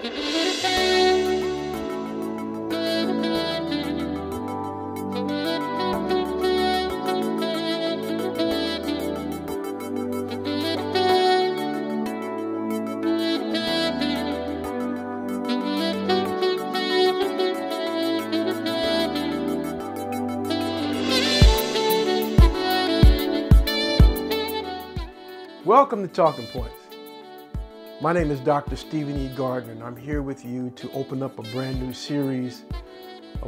Welcome to Talking Points. My name is Dr. Stephen E. Gardner, and I'm here with you to open up a brand new series,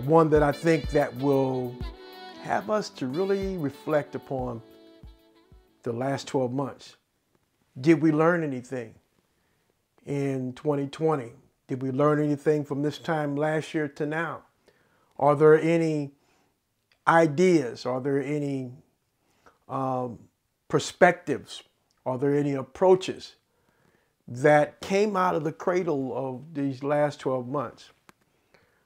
one that I think that will have us to really reflect upon the last 12 months. Did we learn anything in 2020? Did we learn anything from this time last year to now? Are there any ideas? Are there any perspectives? Are there any approaches that came out of the cradle of these last 12 months?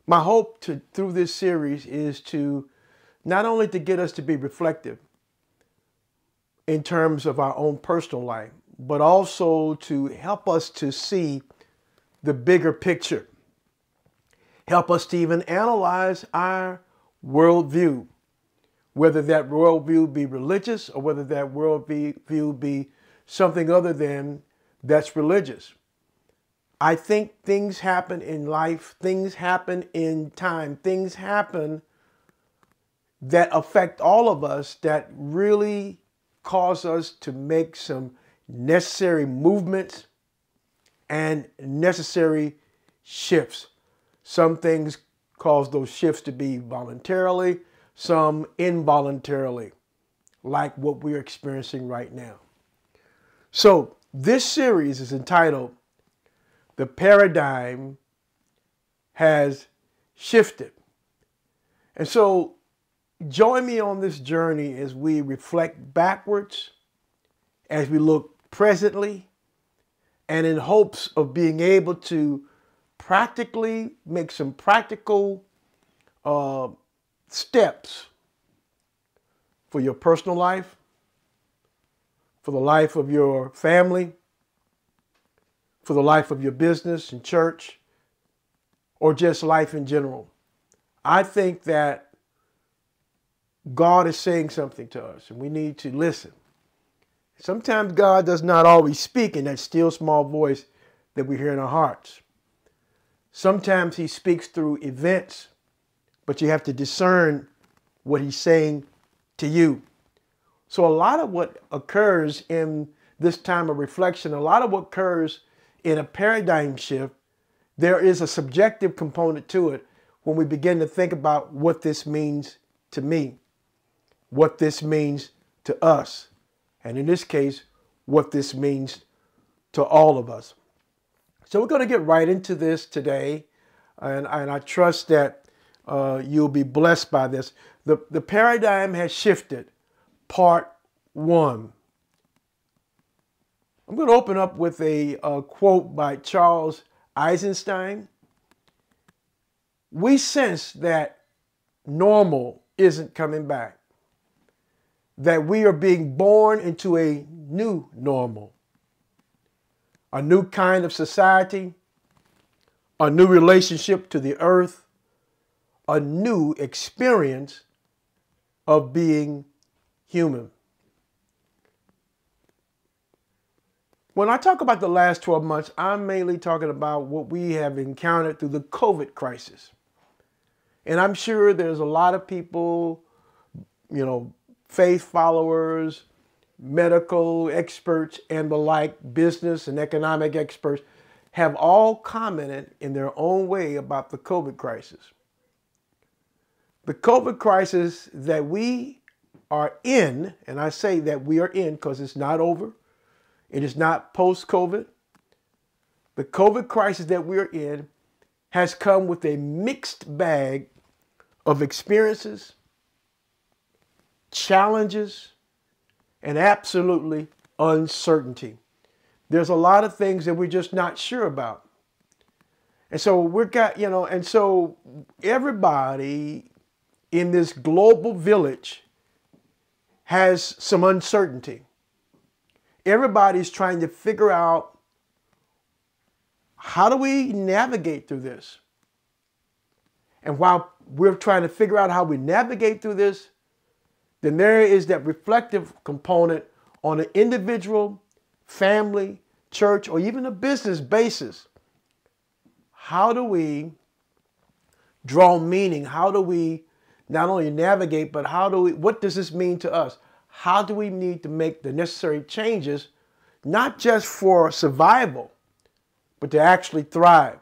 My hope through this series is to not only to get us to be reflective in terms of our own personal life, but also to help us to see the bigger picture. Help us to even analyze our worldview, whether that worldview be religious or whether that worldview be something other than that's religious. I think things happen in life, things happen in time, things happen that affect all of us that really cause us to make some necessary movements and necessary shifts. Some things cause those shifts to be voluntarily, some involuntarily, like what we're experiencing right now. So this series is entitled, The Paradigm Has Shifted. And so join me on this journey as we reflect backwards, as we look presently, and in hopes of being able to practically make some practical steps for your personal life, for the life of your family, for the life of your business and church, or just life in general. I think that God is saying something to us, and we need to listen. Sometimes God does not always speak in that still small voice that we hear in our hearts. Sometimes he speaks through events, but you have to discern what he's saying to you. So a lot of what occurs in this time of reflection, a lot of what occurs in a paradigm shift, there is a subjective component to it when we begin to think about what this means to me, what this means to us, and in this case, what this means to all of us. So we're going to get right into this today, and I trust that you'll be blessed by this. The paradigm has shifted. Part 1. I'm going to open up with a quote by Charles Eisenstein. We sense that normal isn't coming back, that we are being born into a new normal, a new kind of society, a new relationship to the earth, a new experience of being human. When I talk about the last 12 months, I'm mainly talking about what we have encountered through the COVID crisis. And I'm sure there's a lot of people, faith followers, medical experts, and the like, business and economic experts, have all commented in their own way about the COVID crisis. The COVID crisis that we are in, and I say that we are in because it's not over. It is not post-COVID. The COVID crisis that we're in has come with a mixed bag of experiences, challenges, and absolutely uncertainty. There's a lot of things that we're just not sure about. And so and so everybody in this global village has some uncertainty. Everybody's trying to figure out How do we navigate through this? And while we're trying to figure out how we navigate through this, then there is that reflective component on an individual, family, church, or even a business basis. How do we draw meaning? How do we not only navigate, but what does this mean to us? How do we need to make the necessary changes, not just for survival, but to actually thrive?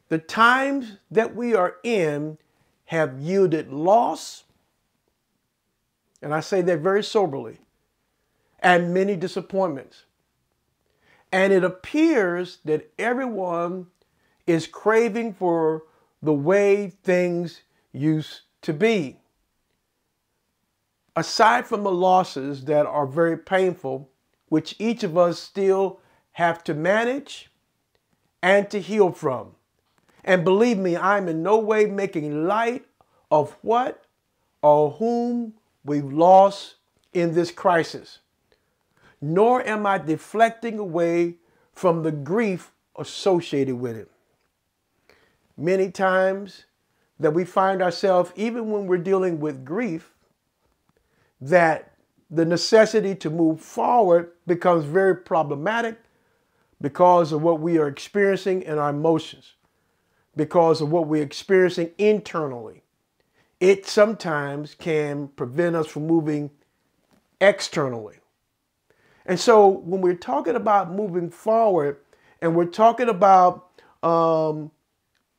The times that we are in have yielded loss, and I say that very soberly, and many disappointments. And it appears that everyone is craving for the way things used to be. Aside from the losses that are very painful, which each of us still have to manage and to heal from. And believe me, I'm in no way making light of what or whom we've lost in this crisis, nor am I deflecting away from the grief associated with it. Many times that we find ourselves, even when we're dealing with grief, that the necessity to move forward becomes very problematic because of what we are experiencing in our emotions, because of what we're experiencing internally. It sometimes can prevent us from moving externally. And so when we're talking about moving forward and we're talking about,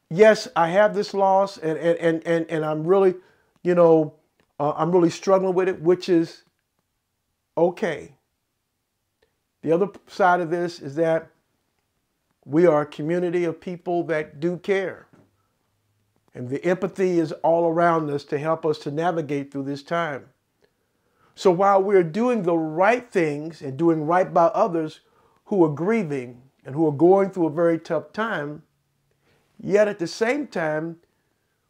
yes, I have this loss and I'm really, I'm really struggling with it, which is okay. The other side of this is that we are a community of people that do care. And the empathy is all around us to help us to navigate through this time. So while we're doing the right things and doing right by others who are grieving and who are going through a very tough time, yet at the same time,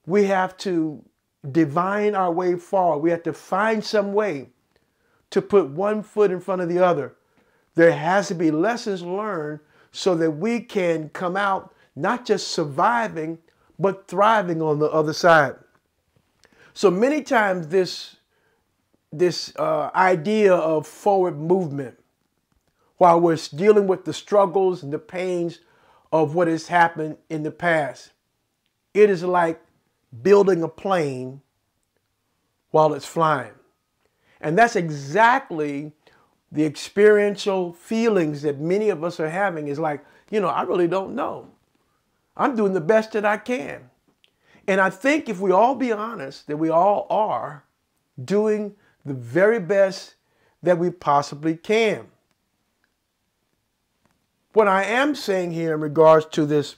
we have to divine our way forward. We have to find some way to put one foot in front of the other. There has to be lessons learned so that we can come out not just surviving, but thriving on the other side. So many times this idea of forward movement, while we're dealing with the struggles and the pains of what has happened in the past, it is like building a plane while it's flying. And that's exactly the experiential feelings that many of us are having. Is like, I really don't know. I'm doing the best that I can. And I think if we all be honest, that we all are doing the very best that we possibly can. What I am saying here in regards to this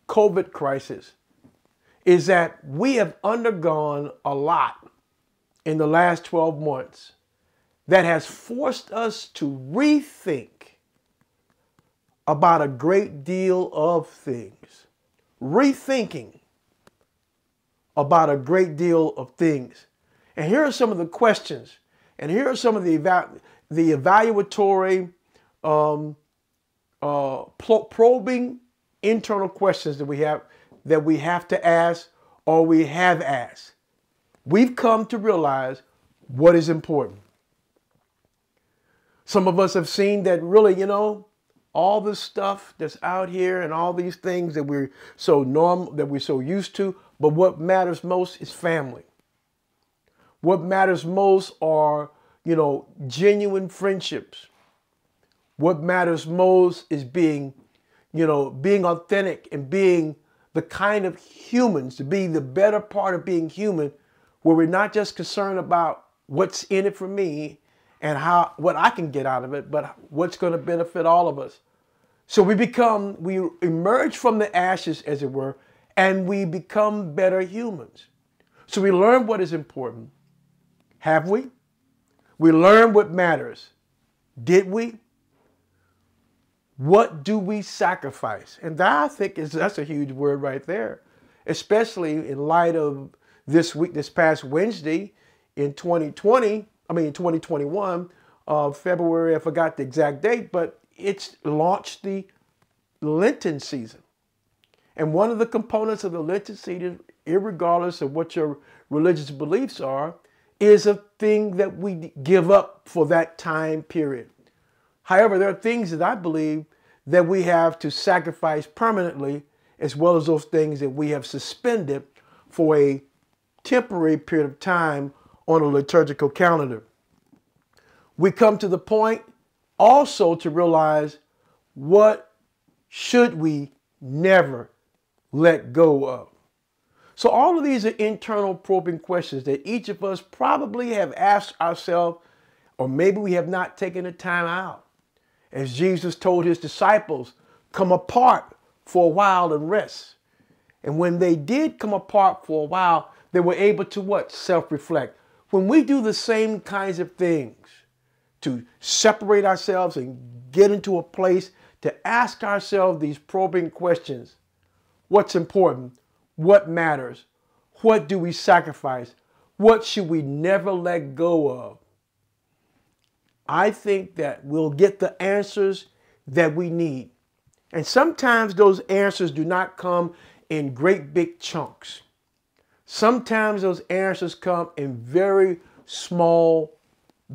COVID crisis is that we have undergone a lot in the last 12 months that has forced us to rethink about a great deal of things. Rethinking about a great deal of things. And here are some of the questions, and here are some of the evaluatory, probing internal questions that we have to ask or we have asked. We've come to realize what is important. Some of us have seen that really, all this stuff that's out here and all these things that we're so normal, that we're so used to, but what matters most is family. What matters most are, genuine friendships. What matters most is being authentic and being the kind of humans, to be the better part of being human, where we're not just concerned about what's in it for me and what I can get out of it, but what's going to benefit all of us. So we emerge from the ashes, as it were, and we become better humans. So we learn what is important. Have we? We learn what matters. Did we? What do we sacrifice? And that, I think, that's a huge word right there, especially in light of this past Wednesday in 2021, February, I forgot the exact date, but it's launched the Lenten season. And one of the components of the Lenten season, irregardless of what your religious beliefs are, is a thing that we give up for that time period. However, there are things that I believe that we have to sacrifice permanently, as well as those things that we have suspended for a temporary period of time on a liturgical calendar. We come to the point also to realize what should we never let go of. So all of these are internal probing questions that each of us probably have asked ourselves, or maybe we have not taken the time out. As Jesus told his disciples, come apart for a while and rest. And when they did come apart for a while, they were able to what? Self-reflect. When we do the same kinds of things, to separate ourselves and get into a place to ask ourselves these probing questions. What's important? What matters? What do we sacrifice? What should we never let go of? I think that we'll get the answers that we need. And sometimes those answers do not come in great big chunks. Sometimes those answers come in very small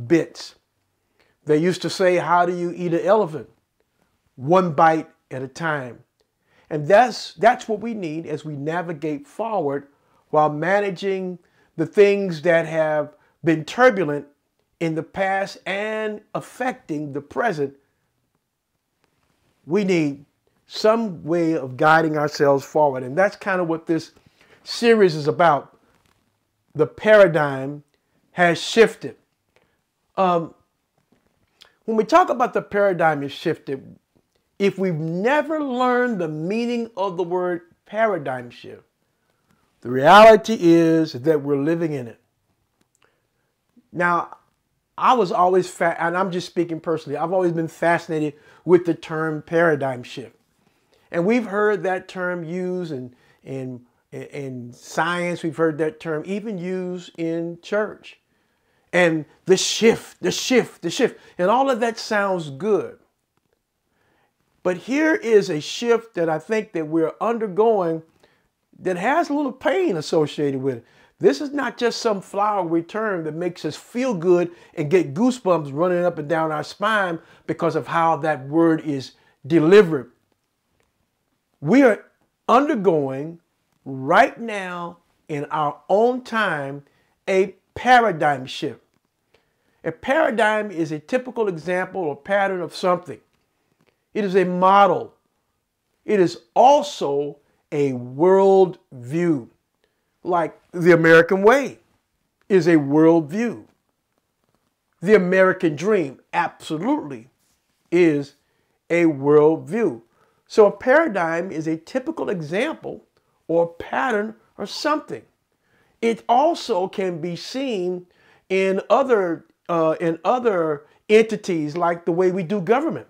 bits. They used to say, how do you eat an elephant? One bite at a time. And that's what we need as we navigate forward while managing the things that have been turbulent in the past and affecting the present. We need some way of guiding ourselves forward. And that's kind of what this series is about. The paradigm has shifted. When we talk about the paradigm has shifted, if we've never learned the meaning of the word paradigm shift, the reality is that we're living in it. Now, I was always, and I'm just speaking personally, I've always been fascinated with the term paradigm shift. And we've heard that term used in science, we've heard that term even used in church. And the shift. And all of that sounds good. But here is a shift that I think that we're undergoing that has a little pain associated with it. This is not just some flowery term that makes us feel good and get goosebumps running up and down our spine because of how that word is delivered. We are undergoing right now in our own time a paradigm shift. A paradigm is a typical example or pattern of something. It is a model. It is also a world view. Like the American way is a world view. The American dream absolutely is a world view. So a paradigm is a typical example or pattern or something. It also can be seen in other entities like the way we do government.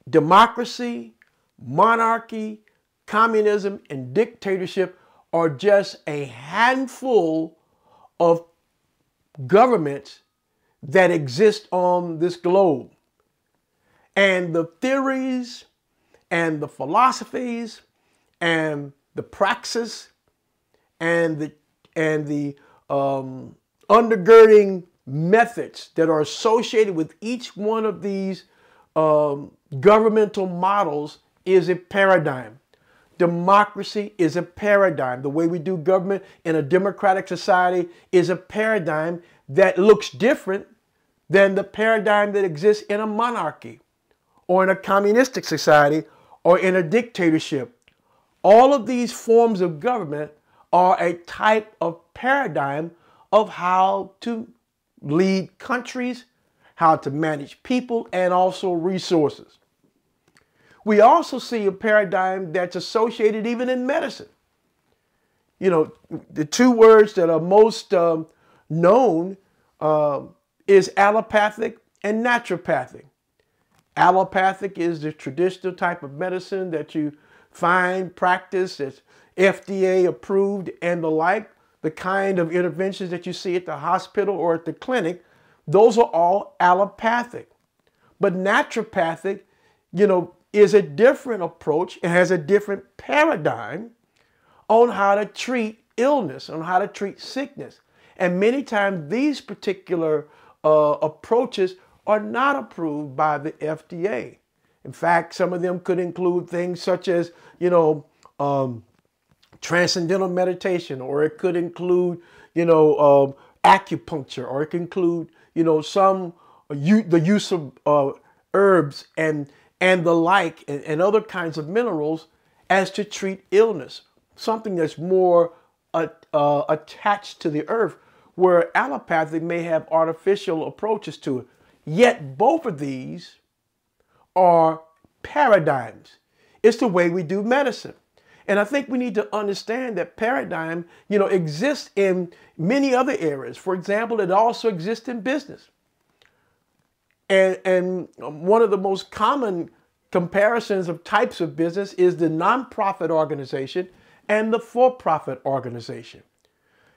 Democracy, monarchy, communism, and dictatorship are just a handful of governments that exist on this globe. And the theories and the philosophies and the praxis and the undergirding methods that are associated with each one of these governmental models is a paradigm. Democracy is a paradigm. The way we do government in a democratic society is a paradigm that looks different than the paradigm that exists in a monarchy or in a communistic society or in a dictatorship. All of these forms of government are a type of paradigm of how to lead countries, how to manage people, and also resources. We also see a paradigm that's associated even in medicine. You know, the two words that are most known is allopathic and naturopathic. Allopathic is the traditional type of medicine that you find practiced, that's FDA approved and the like, the kind of interventions that you see at the hospital or at the clinic. Those are all allopathic. But naturopathic, you know, is a different approach and has a different paradigm on how to treat illness, on how to treat sickness. And many times these particular approaches are not approved by the FDA. In fact, some of them could include things such as, transcendental meditation, or it could include, acupuncture, or it could include, the use of herbs and the like, and other kinds of minerals as to treat illness. Something that's more attached to the earth, where allopathy may have artificial approaches to it. Yet both of these are paradigms. It's the way we do medicine. And I think we need to understand that paradigm, exists in many other areas. For example, it also exists in business. And one of the most common comparisons of types of business is the nonprofit organization and the for-profit organization.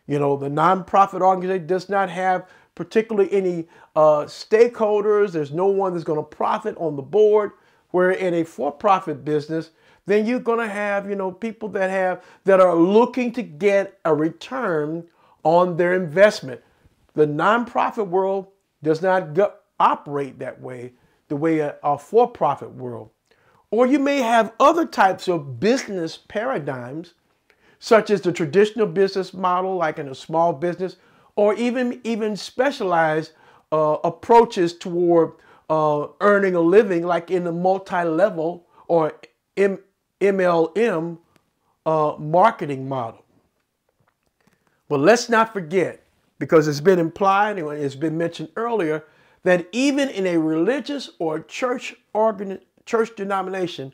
The nonprofit organization does not have particularly any stakeholders. There's no one that's going to profit on the board. Where in a for-profit business, then you're going to have, people that are looking to get a return on their investment. The nonprofit world does not operate that way, the way a for-profit world. Or you may have other types of business paradigms, such as the traditional business model, like in a small business, or even specialized approaches toward earning a living, like in the multi-level or MLM marketing model. But let's not forget, because it's been implied and it's been mentioned earlier, that even in a religious or church denomination,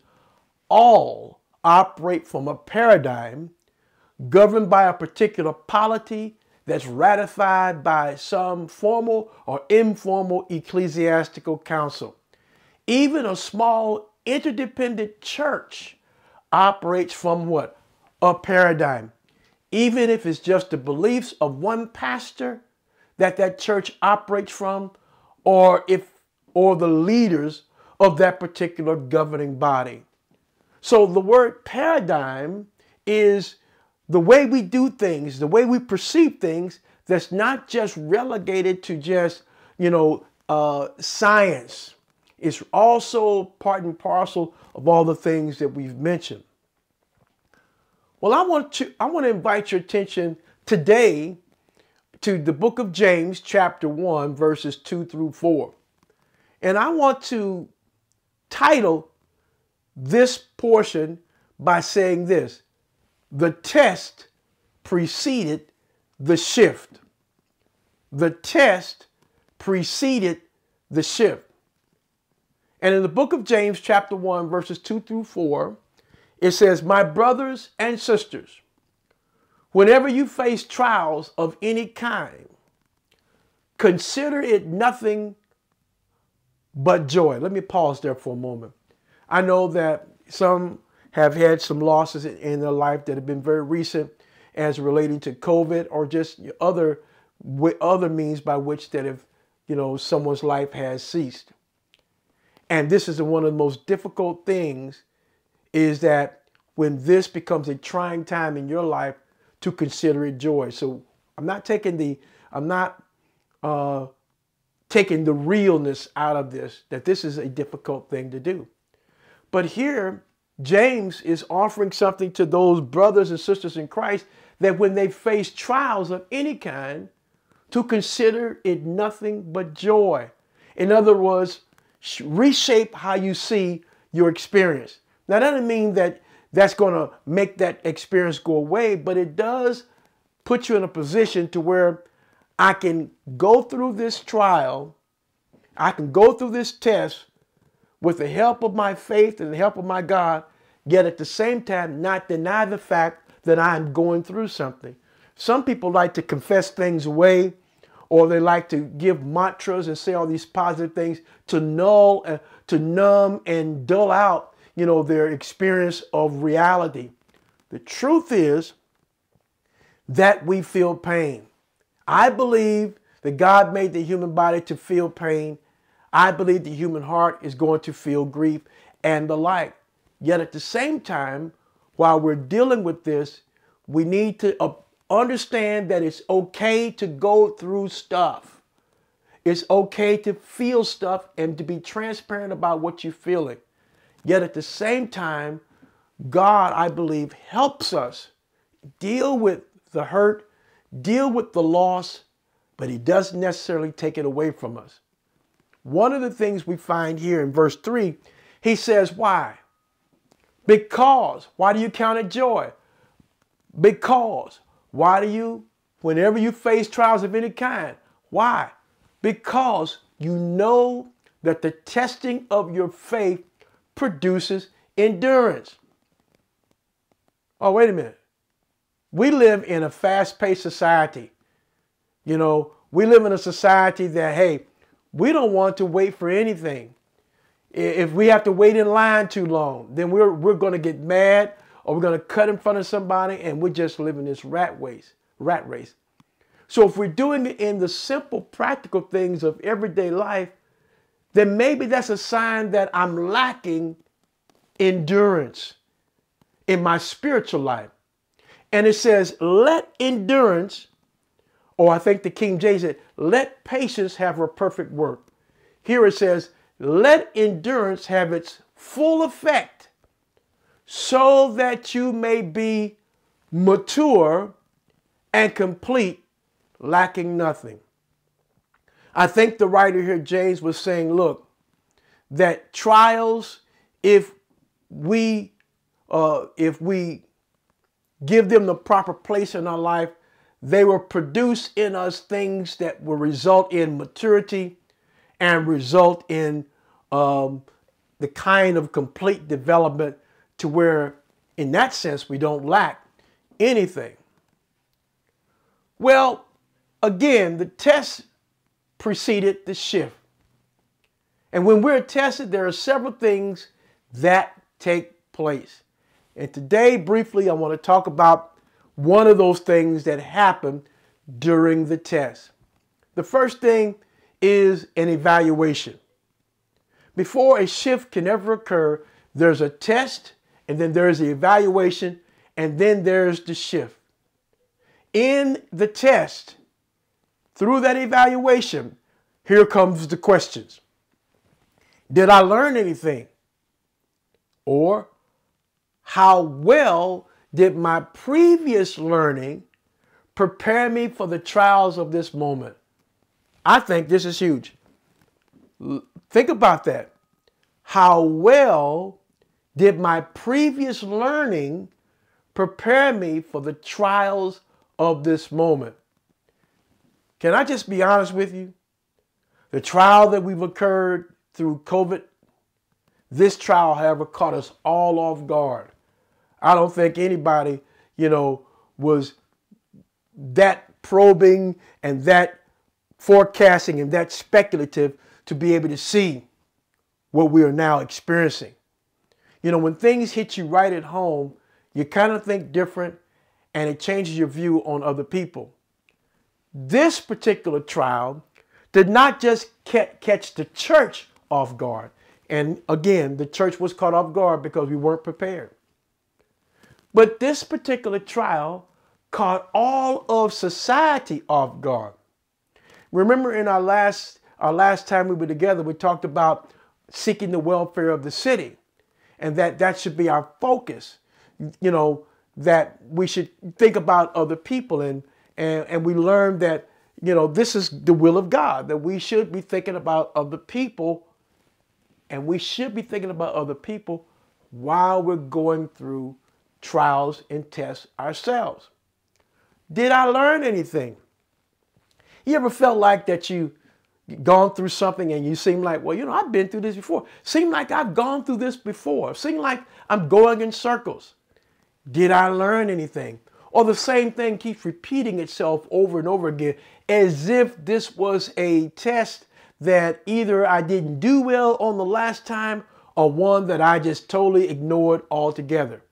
all operate from a paradigm governed by a particular polity that's ratified by some formal or informal ecclesiastical council. Even a small interdependent church operates from what? A paradigm. Even if it's just the beliefs of one pastor that church operates from, or the leaders of that particular governing body. So the word paradigm is the way we do things, the way we perceive things, that's not just relegated to just, science. It's also part and parcel of all the things that we've mentioned. Well, I want to invite your attention today to the book of James, chapter 1, verses 2 through 4. And I want to title this portion by saying this: the test preceded the shift. The test preceded the shift. And in the book of James, chapter 1, verses 2 through 4, it says, "My brothers and sisters, whenever you face trials of any kind, consider it nothing but joy." Let me pause there for a moment. I know that some have had some losses in their life that have been very recent, as relating to COVID, or just other means by which that have, someone's life has ceased. And this is one of the most difficult things, is that when this becomes a trying time in your life, to consider it joy. So I'm not taking the realness out of this, that this is a difficult thing to do. But here, James is offering something to those brothers and sisters in Christ, that when they face trials of any kind, to consider it nothing but joy. In other words, reshape how you see your experience. Now, that doesn't mean that that's going to make that experience go away, but it does put you in a position to where I can go through this trial, I can go through this test with the help of my faith and the help of my God, yet at the same time not deny the fact that I'm going through something. Some people like to confess things away, or they like to give mantras and say all these positive things to numb and dull out, their experience of reality. The truth is that we feel pain. I believe that God made the human body to feel pain. I believe the human heart is going to feel grief. and the like. Yet at the same time, while we're dealing with this, we need to understand that it's okay to go through stuff. It's okay to feel stuff and to be transparent about what you're feeling. Yet at the same time, God, I believe, helps us deal with the hurt, deal with the loss, but he doesn't necessarily take it away from us. One of the things we find here in verse 3, he says, why? Because. Why do you count it joy? Because. Why do you, whenever you face trials of any kind? Why? Because you know that the testing of your faith produces endurance. Oh, wait a minute. We live in a fast-paced society. You know, we live in a society that, hey, we don't want to wait for anything. If we have to wait in line too long, then we're going to get mad, or we're going to cut in front of somebody, and we're just living this rat race. So if we're doing it in the simple, practical things of everyday life, then maybe that's a sign that I'm lacking endurance in my spiritual life. And it says, let endurance, or I think the King James said, let patience have her perfect work. Here it says, let endurance have its full effect, so that you may be mature and complete, lacking nothing. I think the writer here, James, was saying, look, that trials, if we give them the proper place in our life, they will produce in us things that will result in maturity and result in the kind of complete development to where, in that sense, we don't lack anything. Well, again, the test preceded the shift. And when we're tested, there are several things that take place. And today, briefly, I want to talk about one of those things that happened during the test. The first thing is an evaluation. Before a shift can ever occur, there's a test, and then there's the evaluation, and then there's the shift. In the test, through that evaluation, here comes the questions. Did I learn anything? Or how well did my previous learning prepare me for the trials of this moment? I think this is huge. Think about that. How well did my previous learning prepare me for the trials of this moment? Can I just be honest with you? The trial that we've occurred through COVID, this trial, however, caught us all off guard. I don't think anybody, was that probing and that forecasting and that speculative to be able to see what we are now experiencing. When things hit you right at home, you kind of think different, and it changes your view on other people. This particular trial did not just catch the church off guard. And again, the church was caught off guard because we weren't prepared. But this particular trial caught all of society off guard. Remember in our last time we were together, we talked about seeking the welfare of the city, and that should be our focus. That we should think about other people, and we learned that this is the will of God, that we should be thinking about other people, and we should be thinking about other people while we're going through trials and tests ourselves. Did I learn anything? You ever felt like that you've gone through something and you seem like, well, I've been through this before. Seem like I've gone through this before. Seem like I'm going in circles. Did I learn anything? Or the same thing keeps repeating itself over and over again, as if this was a test that either I didn't do well on the last time or one that I just totally ignored altogether.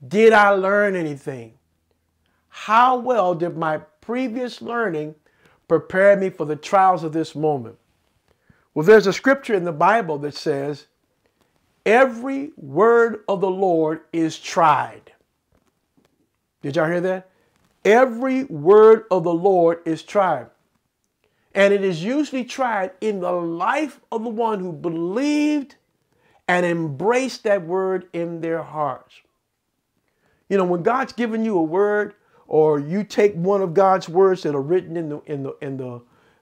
Did I learn anything? How well did my previous learning prepare me for the trials of this moment? Well, there's a scripture in the Bible that says, Every word of the Lord is tried. Did y'all hear that? Every word of the Lord is tried. And it is usually tried in the life of the one who believed and embraced that word in their hearts. You know, when God's given you a word, or you take one of God's words that are written in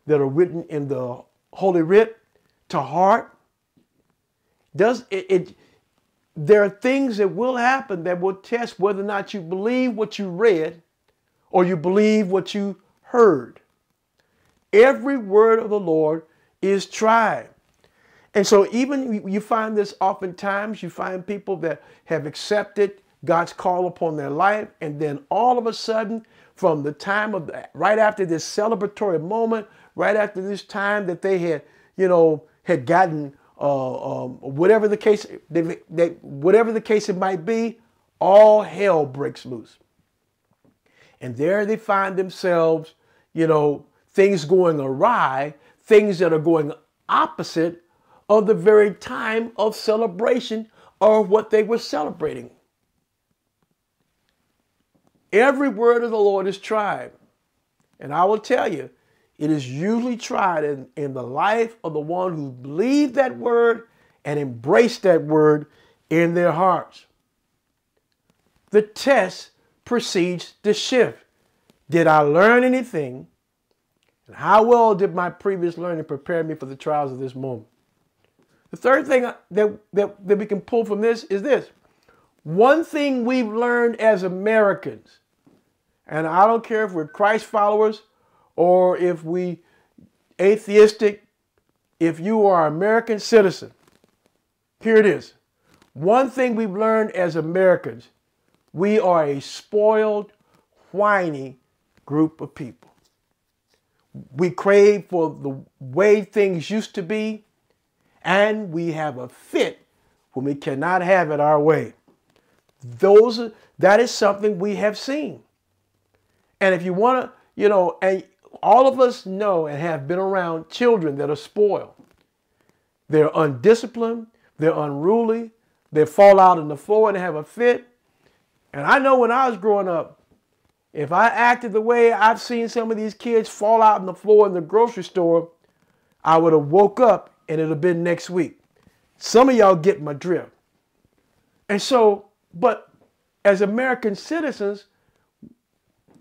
the Holy Writ to heart, there are things that will happen that will test whether or not you believe what you read or you believe what you heard. Every word of the Lord is tried. And so even you find this oftentimes, you find people that have accepted God's call upon their life, and then all of a sudden, from the time of right after this celebratory moment, right after this time that they had, had gotten whatever the case, whatever the case it might be, all hell breaks loose. And there they find themselves, things going awry, things that are going opposite of the very time of celebration or what they were celebrating. Every word of the Lord is tried. And I will tell you, it is usually tried in the life of the one who believed that word and embraced that word in their hearts. The test precedes the shift. Did I learn anything? And how well did my previous learning prepare me for the trials of this moment? The third thing that we can pull from this is this. One thing we've learned as Americans, and I don't care if we're Christ followers or if we atheistic, if you are an American citizen, here it is. One thing we've learned as Americans, we are a spoiled, whiny group of people. We crave for the way things used to be, and we have a fit when we cannot have it our way. That is something we have seen. And if you want to, and all of us know and have been around children that are spoiled. They're undisciplined, they're unruly, they fall out on the floor and have a fit. And I know when I was growing up, if I acted the way I've seen some of these kids fall out on the floor in the grocery store, I would have woke up and it would have been next week. Some of y'all get my drift. And so, but as American citizens,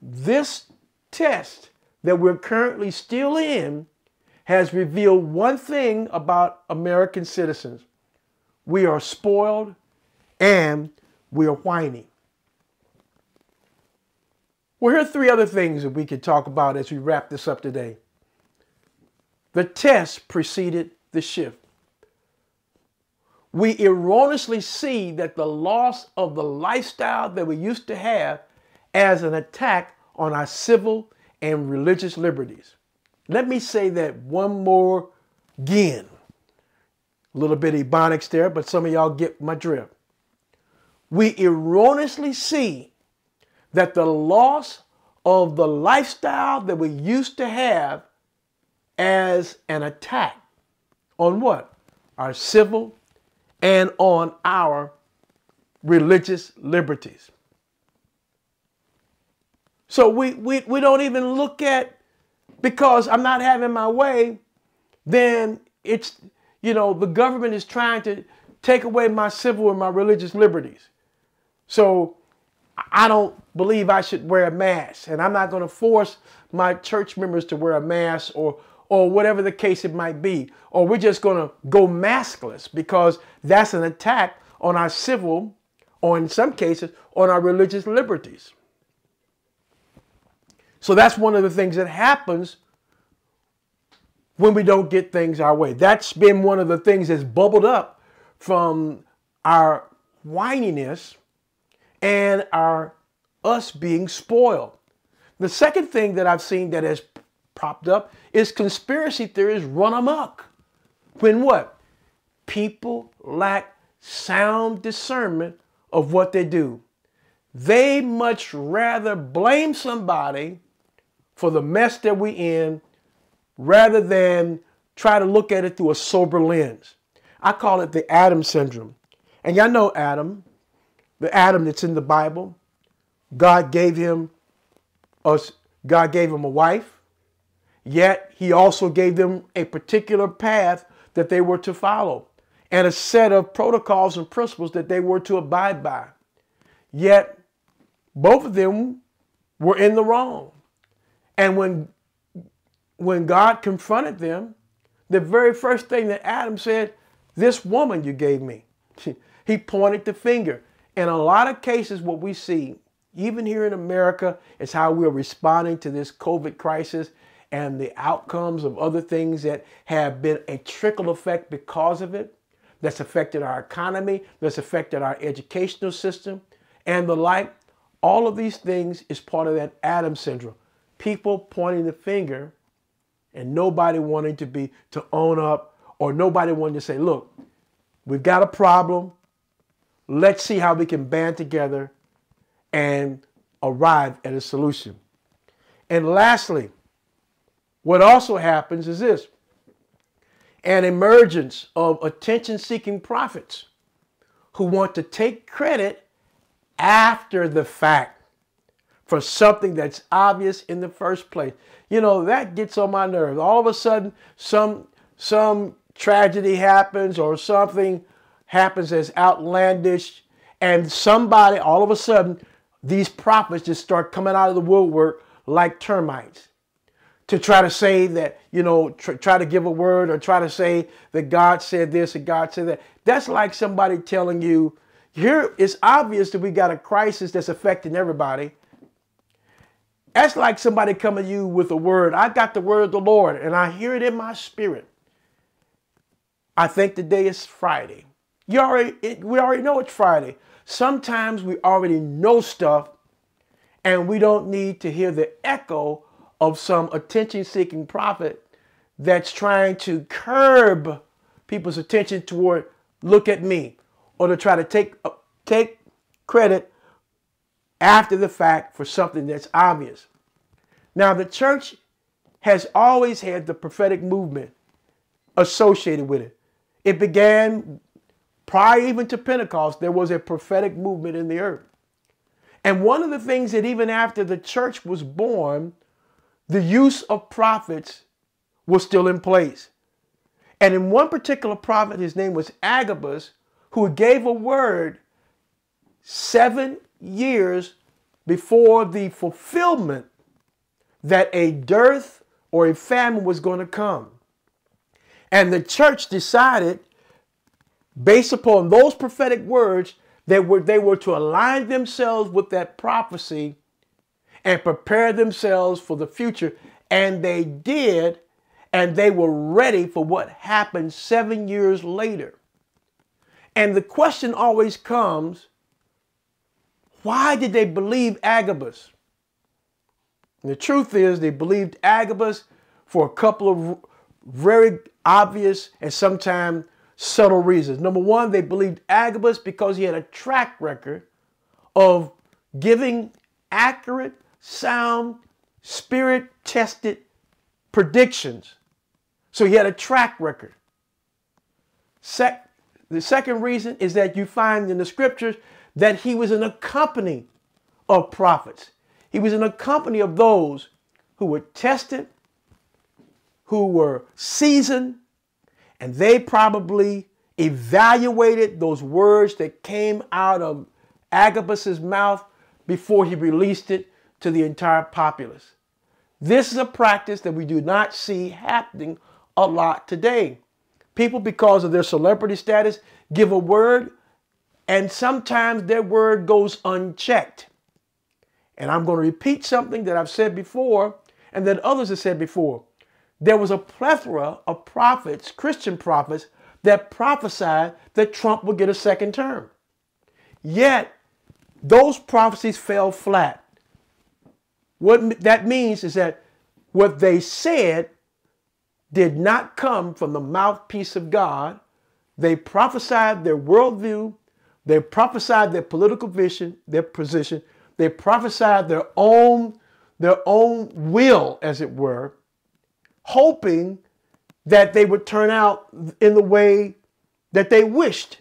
this test that we're currently still in has revealed one thing about American citizens. We are spoiled and we are whiny. Well, here are three other things that we could talk about as we wrap this up today. The test preceded the shift. We erroneously see that the loss of the lifestyle that we used to have as an attack on our civil and religious liberties. Let me say that one more again. A little bit ebonics there, but some of y'all get my drift. We erroneously see that the loss of the lifestyle that we used to have as an attack on what? Our civil and on our religious liberties. So we don't even look at, because I'm not having my way, then it's, the government is trying to take away my civil and my religious liberties. So I don't believe I should wear a mask, and I'm not going to force my church members to wear a mask or whatever the case it might be. Or we're just going to go maskless because that's an attack on our civil, or in some cases, on our religious liberties. So that's one of the things that happens when we don't get things our way. That's been one of the things that's bubbled up from our whininess and us being spoiled. The second thing that I've seen that has propped up is conspiracy theories run amok. When what? People lack sound discernment of what they do. They much rather blame somebody for the mess that we're in rather than try to look at it through a sober lens. I call it the Adam syndrome. And y'all know Adam, the Adam that's in the Bible. God gave him a wife, yet he also gave them a particular path that they were to follow and a set of protocols and principles that they were to abide by. Yet both of them were in the wrong. And when God confronted them, the very first thing that Adam said, "This woman you gave me." He pointed the finger. In a lot of cases, what we see, even here in America, is how we're responding to this COVID crisis and the outcomes of other things that have been a trickle effect because of it, that's affected our economy, that's affected our educational system, and the like. All of these things is part of that Adam syndrome. People pointing the finger and nobody wanting to own up, or nobody wanting to say, look, we've got a problem. Let's see how we can band together and arrive at a solution. And lastly, what also happens is this: an emergence of attention-seeking prophets who want to take credit after the fact for something that's obvious in the first place. You know, that gets on my nerves. All of a sudden, some tragedy happens or something happens that's outlandish, and somebody, all of a sudden, these prophets just start coming out of the woodwork like termites to try to say that, you know, try to give a word or try to say that God said this and God said that. That's like somebody telling you, here it's obvious that we got a crisis that's affecting everybody. That's like somebody coming to you with a word. I got the word of the Lord and I hear it in my spirit. I think today is Friday. We already know it's Friday. Sometimes we already know stuff and we don't need to hear the echo of some attention-seeking prophet that's trying to curb people's attention toward, look at me, or to try to take credit after the fact for something that's obvious. Now, the church has always had the prophetic movement associated with it. It began prior even to Pentecost. There was a prophetic movement in the earth. And one of the things that even after the church was born, the use of prophets was still in place. And in one particular prophet, his name was Agabus, who gave a word 7 years before the fulfillment that a dearth or a famine was going to come. And the church decided, based upon those prophetic words, they were to align themselves with that prophecy and prepare themselves for the future. And they did, and they were ready for what happened 7 years later. And the question always comes, why did they believe Agabus? And the truth is, they believed Agabus for a couple of very obvious and sometimes subtle reasons. Number one, they believed Agabus because he had a track record of giving accurate, sound, spirit-tested predictions. So he had a track record. The second reason is that you find in the scriptures that he was in a company of prophets. He was in a company of those who were tested, who were seasoned, and they probably evaluated those words that came out of Agabus's mouth before he released it to the entire populace. This is a practice that we do not see happening a lot today. People, because of their celebrity status, give a word, and sometimes their word goes unchecked. And I'm going to repeat something that I've said before and that others have said before. There was a plethora of prophets, Christian prophets, that prophesied that Trump would get a second term. Yet, those prophecies fell flat. What that means is that what they said did not come from the mouthpiece of God. They prophesied their worldview. They prophesied their political vision, their position. They prophesied their own will, as it were, hoping that they would turn out in the way that they wished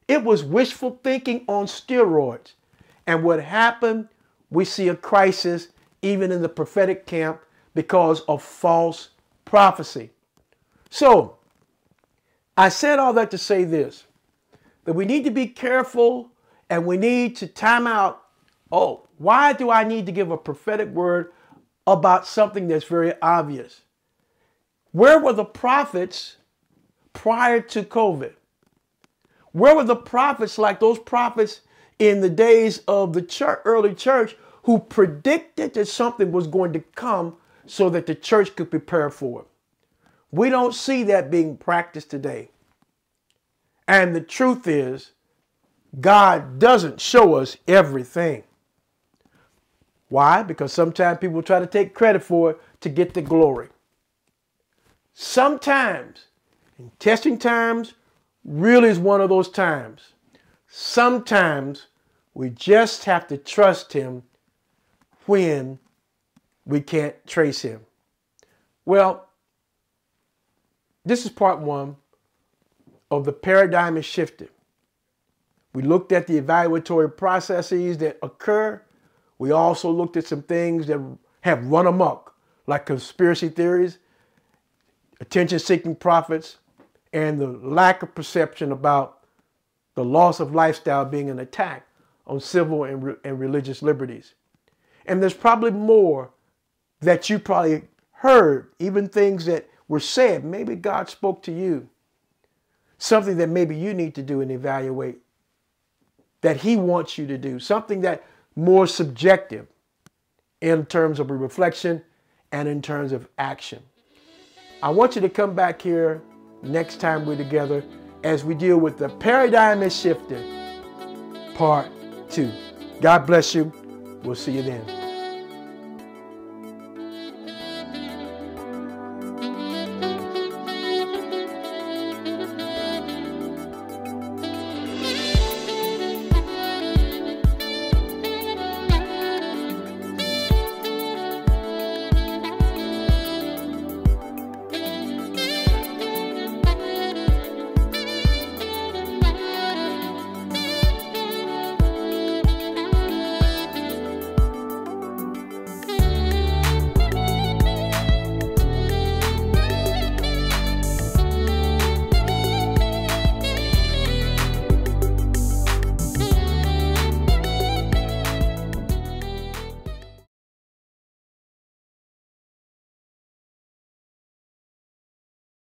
It was wishful thinking on steroids. And what happened, we see a crisis even in the prophetic camp because of false prophecy. So, I said all that to say this, that we need to be careful and we need to time out. Oh, why do I need to give a prophetic word about something that's very obvious? Where were the prophets prior to COVID? Where were the prophets like those prophets in the days of the church, early church, who predicted that something was going to come so that the church could prepare for it? We don't see that being practiced today. And the truth is, God doesn't show us everything. Why? Because sometimes people try to take credit for it to get the glory. Sometimes, in testing times, really is one of those times. Sometimes we just have to trust him when we can't trace him. Well, this is part one of the paradigm is shifted. We looked at the evaluatory processes that occur. We also looked at some things that have run amok, like conspiracy theories, attention-seeking prophets, and the lack of perception about the loss of lifestyle being an attack on civil and religious liberties. And there's probably more that you probably heard, even things that were said. Maybe God spoke to you. Something that maybe you need to do and evaluate that he wants you to do. Something that more subjective in terms of a reflection and in terms of action. I want you to come back here next time we're together as we deal with the paradigm is shifted, part 2. God bless you. We'll see you then.